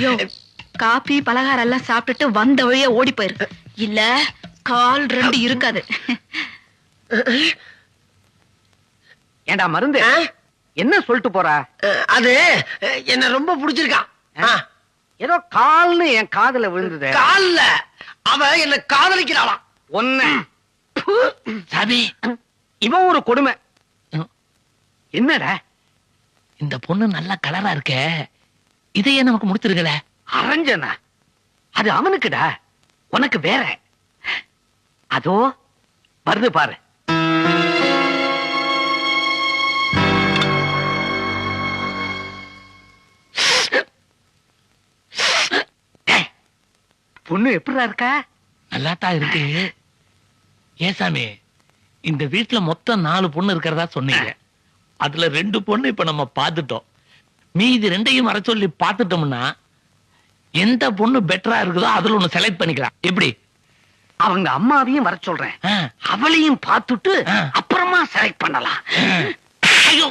யோ, coffee பலகாரம் எல்லாம் சாப்பிட்டுட்டு வந்த வழியா ஓடி போயிரு, இல்ல கால் ரெண்டு இருக்காது. ஏண்டா மருந்து என்ன சொல்லிட்டு போறா? அது என்ன ரொம்ப பிடிச்சிருக்கான். ஏதோ கால்னு என் காதுல விழுந்தது. கால்ல அவ என்ன காதலிக்கிறாளாம். ஒன்னு சாமி, இவன் ஒரு கொடுமை. என்னடா இந்த பொண்ணு நல்ல கலரா இருக்க, இதையே நமக்கு முடிச்சிருக்கல. அரஞ்சனா அது அவனுக்குடா, உனக்கு வேற. அதோ வருது பாரு. பொண்ணு எப்படிடா இருக்கா? நல்லாத்தான் இருக்கு. ஏன் சாமி, இந்த வீட்டுல மொத்தம் 4 பொண்ணு இருக்கிறதா சொன்னீங்க. அதுல 2 பொண்ணு இப்ப நம்ம பாத்துட்டோம். மீதி 2ஐயும் வர சொல்லி பாத்துட்டோம்னா எந்த பொண்ணு பெட்டரா இருக்குதோ அதுல ஒண்ணு செலக்ட் பண்ணிக்கலாம். எப்படி? அவங்க அம்மாவையும் வர சொல்றேன், அவளையும் பார்த்துட்டு அப்புறமா செலக்ட் பண்ணலாம். ஐயோ,